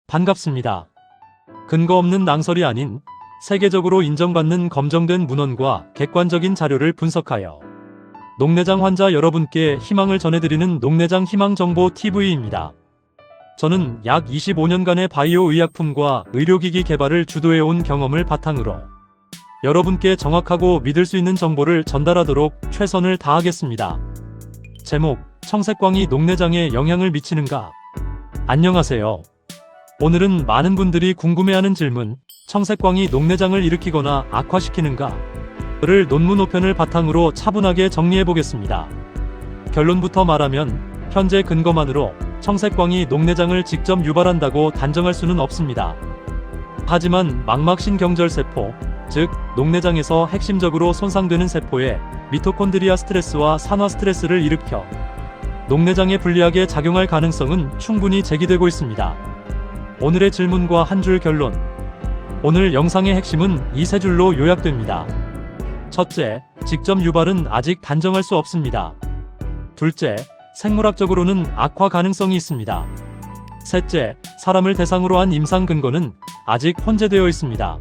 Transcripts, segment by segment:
반갑습니다. 근거 없는 낭설이 아닌 세계적으로 인정받는 검증된 문헌과 객관적인 자료를 분석하여 녹내장 환자 여러분께 희망을 전해드리는 녹내장 희망정보 TV입니다. 저는 약 25년간의 바이오 의약품과 의료기기 개발을 주도해온 경험을 바탕으로 여러분께 정확하고 믿을 수 있는 정보를 전달하도록 최선을 다하겠습니다. 제목, 청색광이 녹내장에 영향을 미치는가? 안녕하세요. 오늘은 많은 분들이 궁금해하는 질문, 청색광이 녹내장을 일으키거나 악화시키는가? 를 논문 5편을 바탕으로 차분하게 정리해보겠습니다. 결론부터 말하면 현재 근거만으로 청색광이 녹내장을 직접 유발한다고 단정할 수는 없습니다. 하지만 망막신경절세포, 즉 녹내장에서 핵심적으로 손상되는 세포에 미토콘드리아 스트레스와 산화 스트레스를 일으켜 녹내장에 불리하게 작용할 가능성은 충분히 제기되고 있습니다. 오늘의 질문과 한 줄 결론. 오늘 영상의 핵심은 이 세 줄로 요약됩니다. 첫째, 직접 유발은 아직 단정할 수 없습니다. 둘째, 생물학적으로는 악화 가능성이 있습니다. 셋째, 사람을 대상으로 한 임상 근거는 아직 혼재되어 있습니다.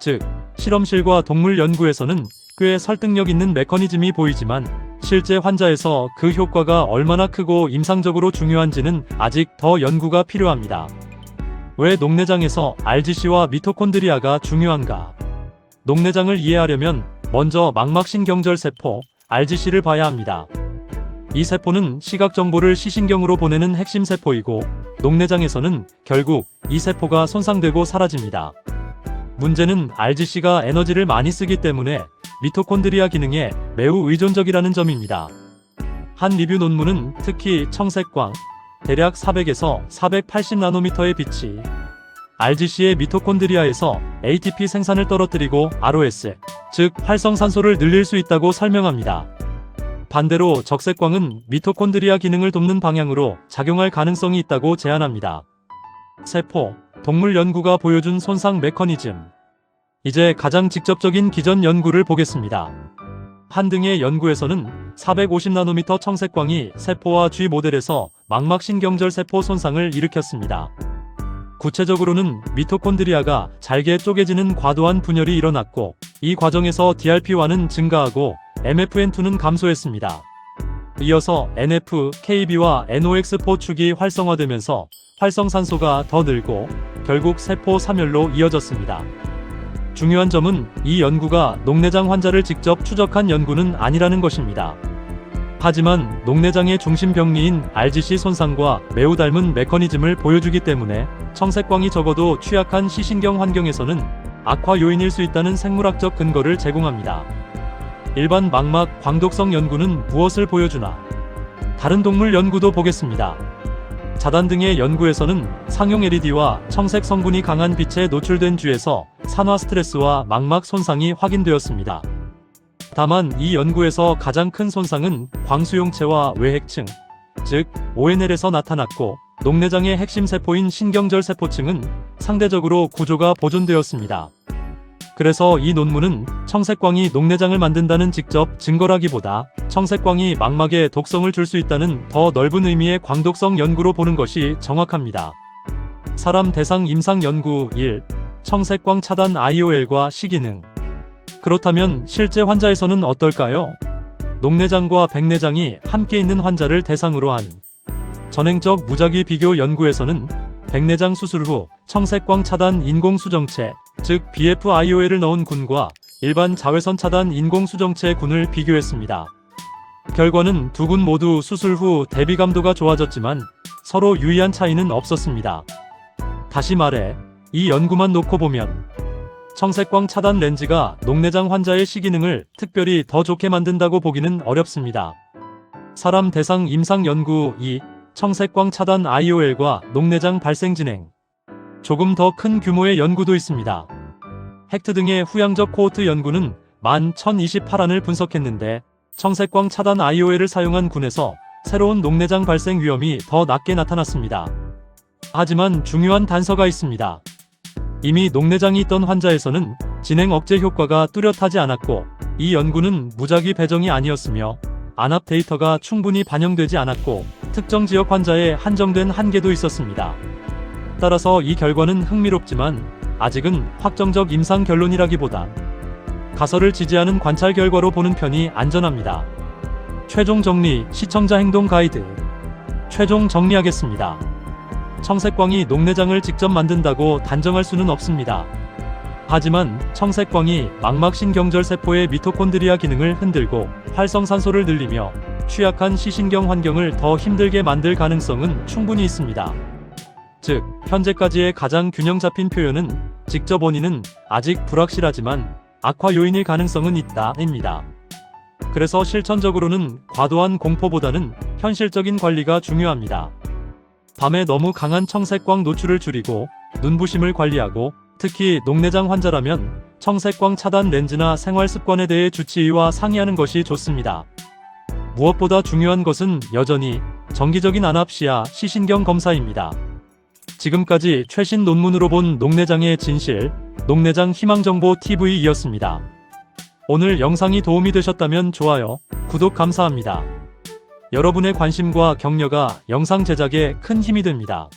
즉, 실험실과 동물 연구에서는 꽤 설득력 있는 메커니즘이 보이지만 실제 환자에서 그 효과가 얼마나 크고 임상적으로 중요한지는 아직 더 연구가 필요합니다. 왜 녹내장에서 RGC와 미토콘드리아가 중요한가? 녹내장을 이해하려면 먼저 망막신경절세포, RGC를 봐야 합니다. 이 세포는 시각 정보를 시신경으로 보내는 핵심 세포이고 녹내장에서는 결국 이 세포가 손상되고 사라집니다. 문제는 RGC가 에너지를 많이 쓰기 때문에 미토콘드리아 기능에 매우 의존적이라는 점입니다. 한 리뷰 논문은 특히 청색광, 대략 400에서 480나노미터의 빛이 RGC의 미토콘드리아에서 ATP 생산을 떨어뜨리고 ROS, 즉 활성산소를 늘릴 수 있다고 설명합니다. 반대로 적색광은 미토콘드리아 기능을 돕는 방향으로 작용할 가능성이 있다고 제안합니다. 세포, 동물 연구가 보여준 손상 메커니즘. 이제 가장 직접적인 기존 연구를 보겠습니다. 한 등의 연구에서는 450나노미터 청색광이 세포와 G 모델에서 망막신경절세포 손상을 일으켰습니다. 구체적으로는 미토콘드리아가 잘게 쪼개지는 과도한 분열이 일어났고 이 과정에서 DRP1은 증가하고 MFN2는 감소했습니다. 이어서 NF, KB와 NOx 축이 활성화되면서 활성산소가 더 늘고 결국 세포 사멸로 이어졌습니다. 중요한 점은 이 연구가 녹내장 환자를 직접 추적한 연구는 아니라는 것입니다. 하지만 녹내장의 중심 병리인 RGC 손상과 매우 닮은 메커니즘을 보여주기 때문에 청색광이 적어도 취약한 시신경 환경에서는 악화 요인일 수 있다는 생물학적 근거를 제공합니다. 일반 망막 광독성 연구는 무엇을 보여주나? 다른 동물 연구도 보겠습니다. 자단 등의 연구에서는 상용 LED와 청색 성분이 강한 빛에 노출된 쥐에서 산화 스트레스와 망막 손상이 확인되었습니다. 다만 이 연구에서 가장 큰 손상은 광수용체와 외핵층, 즉 ONL에서 나타났고 녹내장의 핵심 세포인 신경절세포층은 상대적으로 구조가 보존되었습니다. 그래서 이 논문은 청색광이 녹내장을 만든다는 직접 증거라기보다 청색광이 망막에 독성을 줄 수 있다는 더 넓은 의미의 광독성 연구로 보는 것이 정확합니다. 사람 대상 임상 연구 1. 청색광 차단 IOL과 시기능. 그렇다면 실제 환자에서는 어떨까요? 녹내장과 백내장이 함께 있는 환자를 대상으로 한 전행적 무작위 비교 연구에서는 백내장 수술 후 청색광 차단 인공수정체, 즉 BF-IOL을 넣은 군과 일반 자외선 차단 인공수정체 군을 비교했습니다. 결과는 두 군 모두 수술 후 대비감도가 좋아졌지만 서로 유의한 차이는 없었습니다. 다시 말해, 이 연구만 놓고 보면 청색광 차단 렌즈가 녹내장 환자의 시기능을 특별히 더 좋게 만든다고 보기는 어렵습니다. 사람 대상 임상 연구 2. 청색광 차단 IOL과 녹내장 발생 진행. 조금 더 큰 규모의 연구도 있습니다. 헥트 등의 후양적 코호트 연구는 11,028안을 분석했는데 청색광 차단 IOL을 사용한 군에서 새로운 녹내장 발생 위험이 더 낮게 나타났습니다. 하지만 중요한 단서가 있습니다. 이미 녹내장이 있던 환자에서는 진행 억제 효과가 뚜렷하지 않았고 이 연구는 무작위 배정이 아니었으며 안압 데이터가 충분히 반영되지 않았고 특정 지역 환자에 한정된 한계도 있었습니다. 따라서 이 결과는 흥미롭지만 아직은 확정적 임상 결론이라기보다 가설을 지지하는 관찰 결과로 보는 편이 안전합니다. 최종 정리, 시청자 행동 가이드. 최종 정리하겠습니다. 청색광이 녹내장을 직접 만든다고 단정할 수는 없습니다. 하지만 청색광이 망막신경절 세포의 미토콘드리아 기능을 흔들고 활성산소를 늘리며 취약한 시신경 환경을 더 힘들게 만들 가능성은 충분히 있습니다. 즉, 현재까지의 가장 균형 잡힌 표현은 직접 원인은 아직 불확실하지만 악화 요인일 가능성은 있다입니다. 그래서 실천적으로는 과도한 공포보다는 현실적인 관리가 중요합니다. 밤에 너무 강한 청색광 노출을 줄이고 눈부심을 관리하고 특히 녹내장 환자라면 청색광 차단 렌즈나 생활 습관에 대해 주치의와 상의하는 것이 좋습니다. 무엇보다 중요한 것은 여전히 정기적인 아납시아 시신경 검사입니다. 지금까지 최신 논문으로 본 녹내장의 진실, 녹내장 희망정보 TV이었습니다. 오늘 영상이 도움이 되셨다면 좋아요, 구독 감사합니다. 여러분의 관심과 격려가 영상 제작에 큰 힘이 됩니다.